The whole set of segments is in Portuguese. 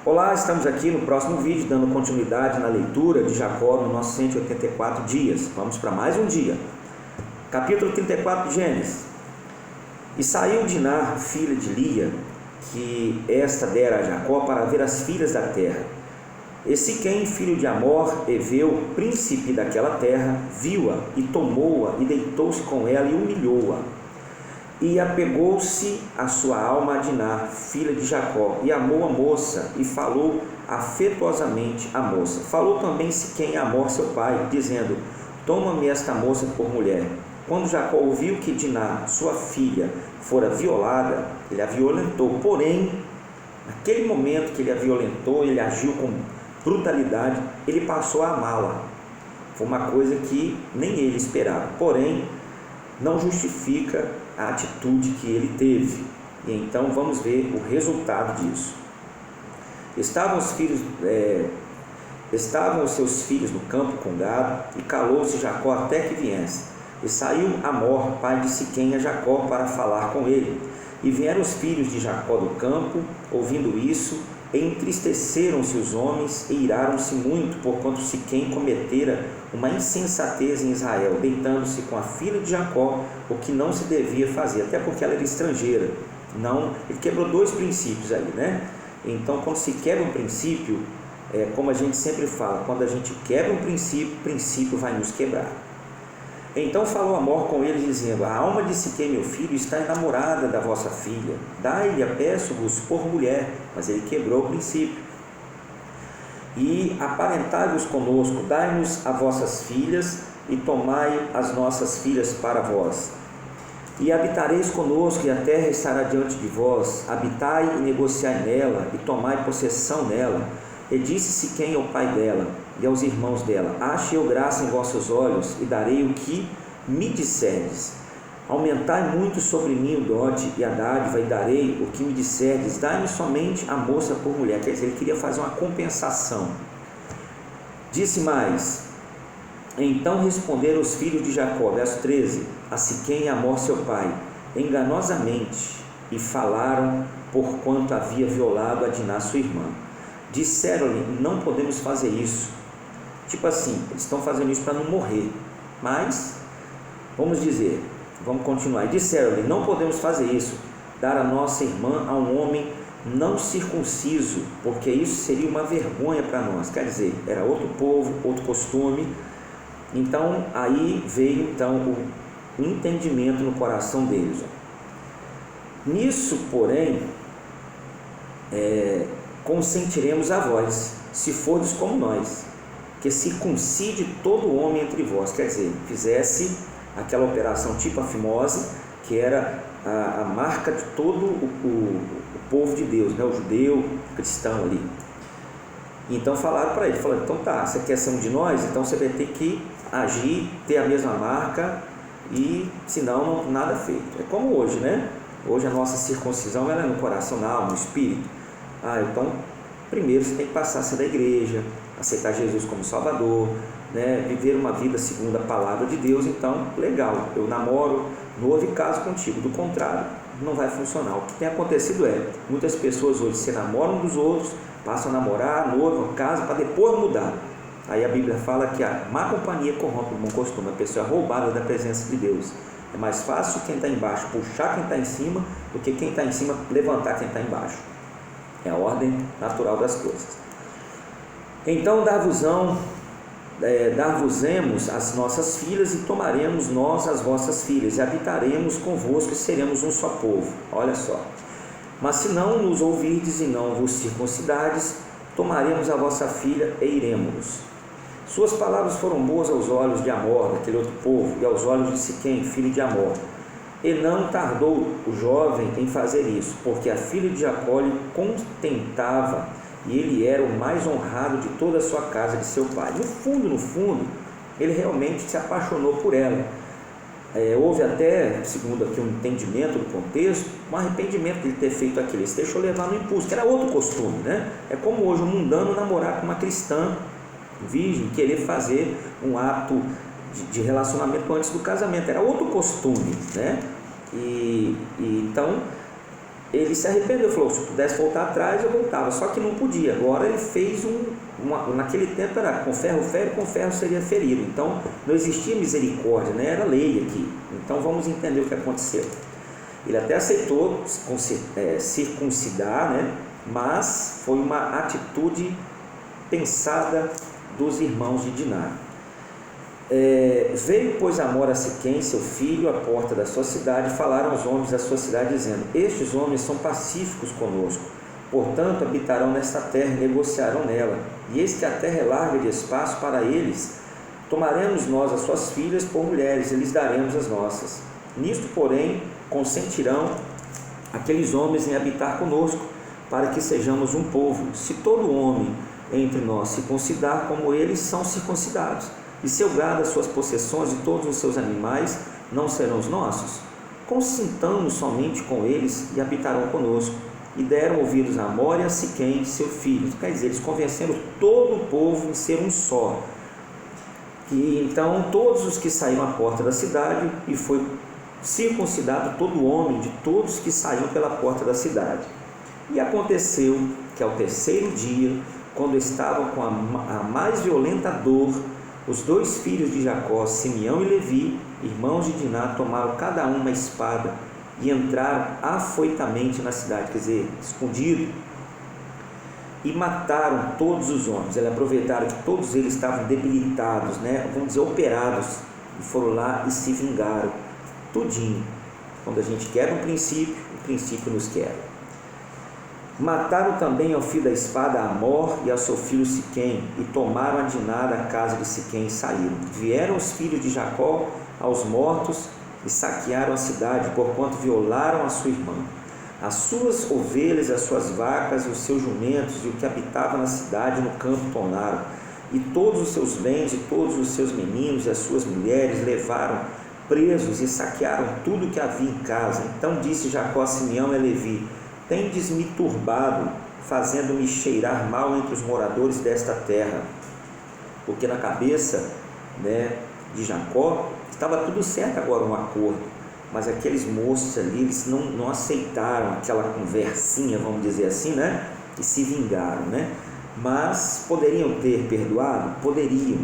Olá, estamos aqui no próximo vídeo dando continuidade na leitura de Jacó no nosso 184 dias. Vamos para mais um dia. Capítulo 34 de Gênesis. E saiu Diná, filha de Lia, que esta dera a Jacó para ver as filhas da terra. E Siquém, filho de Amor, Eveu, príncipe daquela terra, viu-a e tomou-a e deitou-se com ela e humilhou-a. E apegou-se a sua alma a Diná, filha de Jacó, e amou a moça, e falou afetuosamente a moça. Falou também Siquém a Amor, seu pai, dizendo: toma-me esta moça por mulher. Quando Jacó ouviu que Diná, sua filha, fora violada, ele a violentou. Porém, naquele momento que ele a violentou, ele agiu com brutalidade, ele passou a amá-la. Foi uma coisa que nem ele esperava. Porém, não justifica a atitude que ele teve. E então vamos ver o resultado disso. Estavam os seus filhos no campo com gado, e calou-se Jacó até que viesse. E saiu Amor, pai de Siquém, a Jacó para falar com ele. E vieram os filhos de Jacó do campo, ouvindo isso, entristeceram-se os homens e iraram-se muito, porquanto Siquém cometera uma insensatez em Israel, deitando-se com a filha de Jacó, o que não se devia fazer, até porque ela era estrangeira. Não, ele quebrou dois princípios aí, né? Então, quando se quebra um princípio, como a gente sempre fala, quando a gente quebra um princípio, o princípio vai nos quebrar. Então falou Amor com ele, dizendo: a alma de Siquém, meu filho, está enamorada da vossa filha, dai-lhe, peço-vos, por mulher. Mas ele quebrou o princípio. E aparentai-vos conosco, dai-nos a vossas filhas, e tomai as nossas filhas para vós. E habitareis conosco, e a terra estará diante de vós. Habitai e negociai nela, e tomai possessão nela. E disse Siquém ao pai dela e aos irmãos dela: ache eu graça em vossos olhos, e darei o que me disserdes. Aumentai muito sobre mim o dote e a dádiva, e darei o que me disserdes. Dai-me somente a moça por mulher. Quer dizer, ele queria fazer uma compensação. Disse mais: então responderam os filhos de Jacó, verso 13, a Siquém e a Amor seu pai, enganosamente, e falaram porquanto havia violado a Diná sua irmã. Disseram-lhe: não podemos fazer isso. Tipo assim, eles estão fazendo isso para não morrer. Mas, vamos continuar. Disseram-lhe: não podemos fazer isso, dar a nossa irmã a um homem não circunciso, porque isso seria uma vergonha para nós. Quer dizer, era outro povo, outro costume. Então, aí veio o entendimento no coração deles. Nisso, porém, consentiremos a vós, se fordes como nós, que circuncide todo homem entre vós. Quer dizer, fizesse aquela operação tipo a fimose, que era a marca de todo o povo de Deus, né? O judeu, o cristão ali. Então falaram para ele, então tá, você quer ser um de nós? Então você vai ter que agir, ter a mesma marca, e senão não, nada feito. É como hoje, né? Hoje a nossa circuncisão ela é no coração, na alma, no espírito. Então, primeiro você tem que passar a ser da igreja, aceitar Jesus como Salvador, né? Viver uma vida segundo a palavra de Deus. Então, legal, eu namoro, noivo e caso contigo. Do contrário, não vai funcionar. O que tem acontecido muitas pessoas hoje se namoram dos outros, passam a namorar, noivo, casam, para depois mudar. Aí a Bíblia fala que a má companhia corrompe o bom costume, a pessoa é roubada da presença de Deus. É mais fácil quem está embaixo puxar quem está em cima, do que quem está em cima levantar quem está embaixo. É a ordem natural das coisas. Então dar-vos-emos as nossas filhas, e tomaremos nós as vossas filhas, e habitaremos convosco, e seremos um só povo. Olha só. Mas se não nos ouvirdes e não vos circuncidardes, tomaremos a vossa filha e iremos. Suas palavras foram boas aos olhos de Amor, daquele outro povo, e aos olhos de Siquém, filho de Amor. E não tardou o jovem em fazer isso, porque a filha de Jacó lhe contentava, e ele era o mais honrado de toda a sua casa, de seu pai. No fundo, ele realmente se apaixonou por ela. Houve até, segundo aqui um entendimento do contexto, um arrependimento de ele ter feito aquilo. Ele se deixou levar no impulso, que era outro costume, né? É como hoje um mundano namorar com uma cristã virgem, querer fazer um ato de relacionamento antes do casamento. Era outro costume, né? Então ele se arrependeu, falou, se pudesse voltar atrás eu voltava, só que não podia. Agora ele fez naquele tempo era com ferro fere, com ferro seria ferido, então não existia misericórdia, né? Era lei aqui. Então vamos entender o que aconteceu. Ele até aceitou circuncidar, né? Mas foi uma atitude pensada dos irmãos de Diná. Veio, pois, Amor a Siquém, seu filho, à porta da sua cidade, e falaram aos homens da sua cidade, dizendo: estes homens são pacíficos conosco, portanto habitarão nesta terra e negociarão nela, e eis que a terra é larga de espaço para eles. Tomaremos nós as suas filhas por mulheres, e lhes daremos as nossas. Nisto, porém, consentirão aqueles homens em habitar conosco, para que sejamos um povo. Se todo homem entre nós se circuncidar como eles são circuncidados, e seu gado, as suas possessões e todos os seus animais não serão os nossos? Consintamos somente com eles e habitarão conosco. E deram ouvidos a Amor e a Siquém, seu filho. Quer dizer, eles convenceram todo o povo em ser um só. E então todos os que saíram à porta da cidade, e foi circuncidado todo homem de todos que saíam pela porta da cidade. E aconteceu que ao terceiro dia, quando estavam com a mais violenta dor, os dois filhos de Jacó, Simeão e Levi, irmãos de Diná, tomaram cada um uma espada e entraram afoitamente na cidade, quer dizer, escondido, e mataram todos os homens. Eles aproveitaram que todos eles estavam debilitados, né? Vamos dizer, operados, e foram lá e se vingaram, tudinho. Quando a gente quer um princípio, o princípio nos quer. Mataram também ao fio da espada a Amor e ao seu filho Siquém, e tomaram a Diná da casa de Siquém e saíram. Vieram os filhos de Jacó aos mortos e saquearam a cidade, porquanto violaram a sua irmã. As suas ovelhas, as suas vacas, os seus jumentos e o que habitava na cidade no campo tomaram, e todos os seus bens e todos os seus meninos e as suas mulheres levaram presos e saquearam tudo o que havia em casa. Então disse Jacó a Simeão e a Levi: tendes-me turbado, fazendo-me cheirar mal entre os moradores desta terra. Porque na cabeça, né, de Jacó estava tudo certo agora, um acordo, mas aqueles moços ali, eles não aceitaram aquela conversinha, vamos dizer assim, né, e se vingaram, né? Mas poderiam ter perdoado? Poderiam,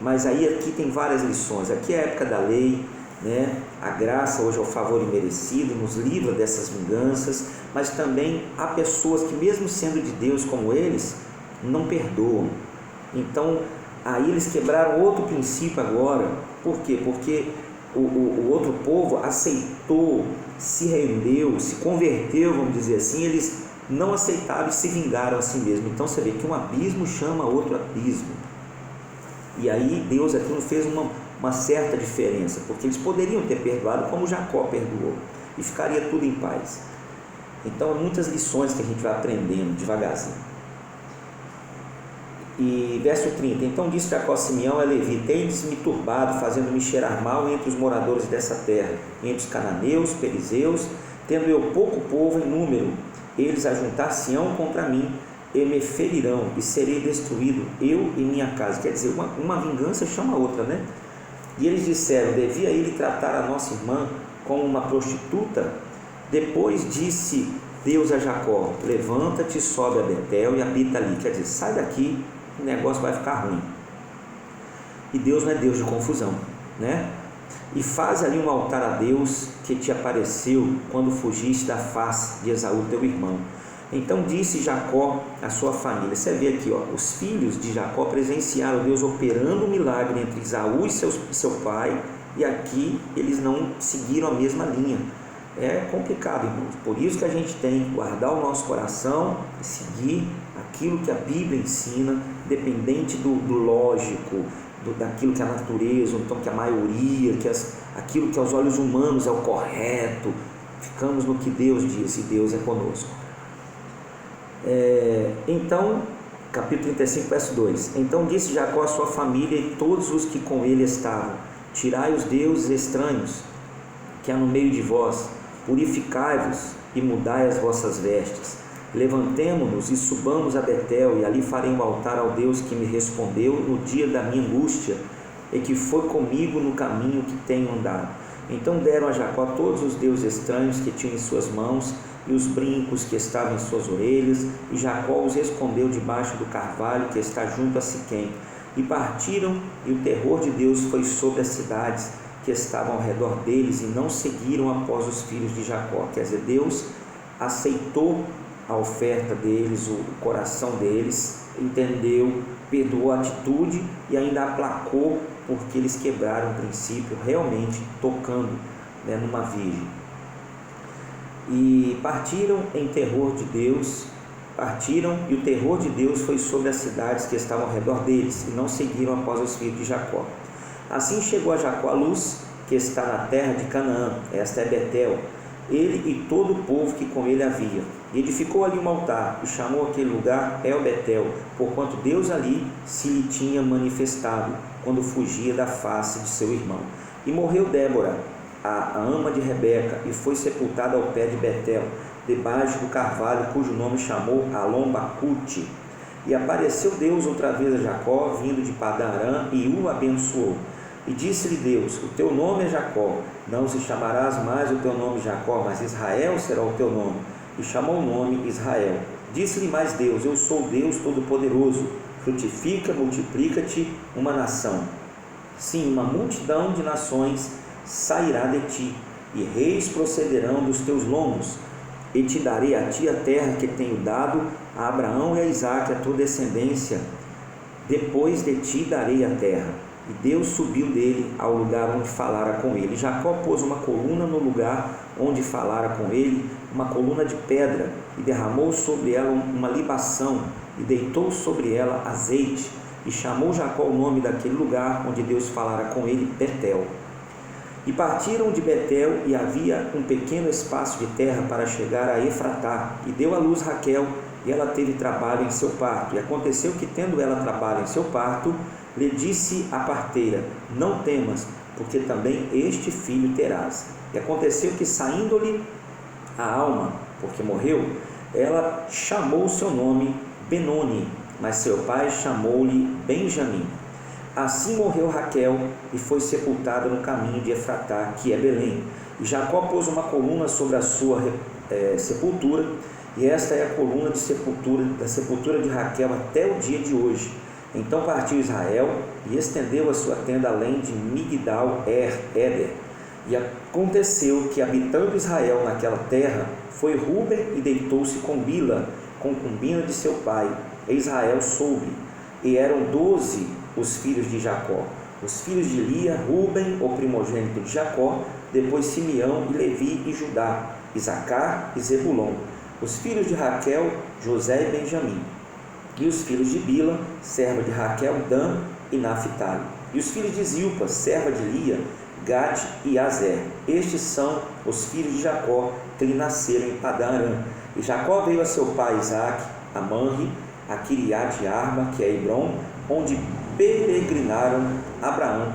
mas aí aqui tem várias lições. Aqui é a época da lei, né? A graça hoje é o favor imerecido, nos livra dessas vinganças, mas também há pessoas que, mesmo sendo de Deus como eles, não perdoam. Então aí eles quebraram outro princípio agora. Por quê? Porque o outro povo aceitou, se rendeu, se converteu, vamos dizer assim. Eles não aceitaram e se vingaram a si mesmo. Então você vê que um abismo chama outro abismo. E aí Deus aqui não fez uma certa diferença, porque eles poderiam ter perdoado como Jacó perdoou, e ficaria tudo em paz. Então, muitas lições que a gente vai aprendendo devagarzinho. E verso 30, então disse Jacó a Simeão e a Levi: tendes-me turbado, fazendo-me cheirar mal entre os moradores dessa terra, entre os cananeus, perizeus, tendo eu pouco povo em número, eles ajuntar-se-ão contra mim, e me ferirão, e serei destruído, eu e minha casa. Quer dizer, uma vingança chama a outra, né? E eles disseram: devia ele tratar a nossa irmã como uma prostituta? Depois disse Deus a Jacó: levanta-te, sobe a Betel e habita ali. Quer dizer, sai daqui, o negócio vai ficar ruim. E Deus não é Deus de confusão, né? E faz ali um altar a Deus que te apareceu quando fugiste da face de Esaú teu irmão. Então disse Jacó à sua família. Você vê aqui, ó, os filhos de Jacó presenciaram Deus operando um milagre entre Esaú e seu pai, e aqui eles não seguiram a mesma linha. É complicado, irmãos. Por isso que a gente tem que guardar o nosso coração e seguir aquilo que a Bíblia ensina, dependente do lógico, daquilo que a natureza, ou então que a maioria, aquilo que aos olhos humanos é o correto. Ficamos no que Deus diz, e Deus é conosco. Então, capítulo 35, verso 2: então disse Jacó à sua família e todos os que com ele estavam: tirai os deuses estranhos que há no meio de vós, purificai-vos e mudai as vossas vestes. Levantemo-nos e subamos a Betel, e ali farei um altar ao Deus que me respondeu no dia da minha angústia, e que foi comigo no caminho que tenho andado. Então deram a Jacó todos os deuses estranhos que tinham em suas mãos, e os brincos que estavam em suas orelhas, e Jacó os escondeu debaixo do carvalho que está junto a Siquém. E partiram, e o terror de Deus foi sobre as cidades que estavam ao redor deles, e não seguiram após os filhos de Jacó. Quer dizer, Deus aceitou a oferta deles, o coração deles, entendeu, perdoou a atitude e ainda aplacou, porque eles quebraram o princípio, realmente tocando, numa virgem. E partiram em terror de Deus, e o terror de Deus foi sobre as cidades que estavam ao redor deles, e não seguiram após os filhos de Jacó. Assim chegou a Jacó a luz, que está na terra de Canaã, esta é Betel, ele e todo o povo que com ele havia. E edificou ali um altar, e chamou aquele lugar El Betel, porquanto Deus ali se lhe tinha manifestado, quando fugia da face de seu irmão. E morreu Débora, a ama de Rebeca, e foi sepultada ao pé de Betel, debaixo do carvalho, cujo nome chamou Alom-Bacute. E apareceu Deus outra vez a Jacó, vindo de Padã Arã, e o abençoou. E disse-lhe Deus: o teu nome é Jacó, não se chamarás mais o teu nome Jacó, mas Israel será o teu nome. E chamou o nome Israel. Disse-lhe mais Deus: eu sou Deus Todo-Poderoso, frutifica, multiplica-te uma nação. Sim, uma multidão de nações sairá de ti, e reis procederão dos teus lombos. E te darei a ti a terra que tenho dado a Abraão e a Isaque, a tua descendência. Depois de ti darei a terra. E Deus subiu dele ao lugar onde falara com ele. Jacó pôs uma coluna no lugar onde falara com ele, uma coluna de pedra, e derramou sobre ela uma libação, e deitou sobre ela azeite, e chamou Jacó o nome daquele lugar onde Deus falara com ele, Betel. E partiram de Betel, e havia um pequeno espaço de terra para chegar a Efratá, e deu à luz Raquel, e ela teve trabalho em seu parto. E aconteceu que, tendo ela trabalho em seu parto, lhe disse a parteira: não temas, porque também este filho terás. E aconteceu que, saindo-lhe a alma, porque morreu, ela chamou o seu nome Benoni, mas seu pai chamou-lhe Benjamim. Assim morreu Raquel e foi sepultada no caminho de Efratá, que é Belém. E Jacó pôs uma coluna sobre a sua sepultura, e esta é a coluna de sepultura, da sepultura de Raquel até o dia de hoje. Então partiu Israel e estendeu a sua tenda além de Migdal-Éder. E aconteceu que, habitando Israel naquela terra, foi Ruben e deitou-se com Bila, concubina de seu pai. E Israel soube, e eram 12 os filhos de Jacó. Os filhos de Lia, Ruben, o primogênito de Jacó, depois Simeão e Levi e Judá, Isacar e Zebulon. Os filhos de Raquel, José e Benjamim. E os filhos de Bila, serva de Raquel, Dan e Naphtali. E os filhos de Zilpa, serva de Lia, Gade e Azer. Estes são os filhos de Jacó, que lhe nasceram em Padã Arã. E Jacó veio a seu pai Isaque, a Manre, a Quiriate-Arba, que é Hebron, onde peregrinaram Abraão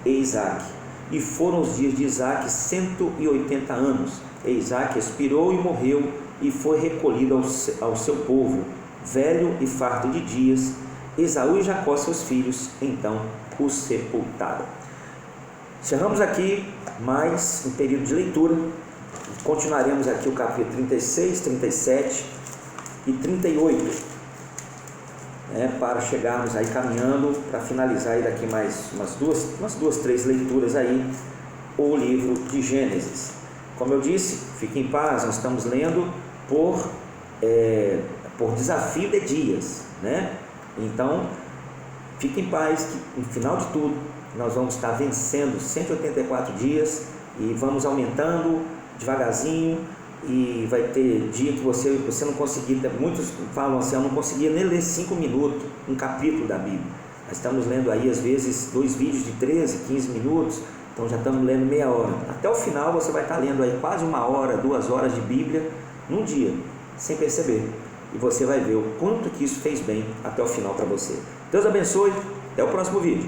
e Isaque. E foram os dias de Isaque 180 anos. E Isaque expirou e morreu, e foi recolhido ao seu povo, velho e farto de dias. Esaú e Jacó, seus filhos, então o sepultaram. Encerramos aqui mais um período de leitura. Continuaremos aqui o capítulo 36, 37 e 38, para chegarmos aí caminhando para finalizar aí daqui mais umas duas, três leituras aí o livro de Gênesis. Como eu disse, fique em paz, nós estamos lendo por desafio de dias, Então, fique em paz, que no final de tudo nós vamos estar vencendo 184 dias e vamos aumentando devagarzinho, e vai ter dia que você não conseguir, muitos falam assim: eu não conseguia nem ler 5 minutos um capítulo da Bíblia. Nós estamos lendo aí às vezes 2 vídeos de 13, 15 minutos, então já estamos lendo meia hora. Até o final você vai estar lendo aí quase 1 hora, 2 horas de Bíblia num dia, sem perceber. E você vai ver o quanto que isso fez bem até o final para você. Deus abençoe, até o próximo vídeo.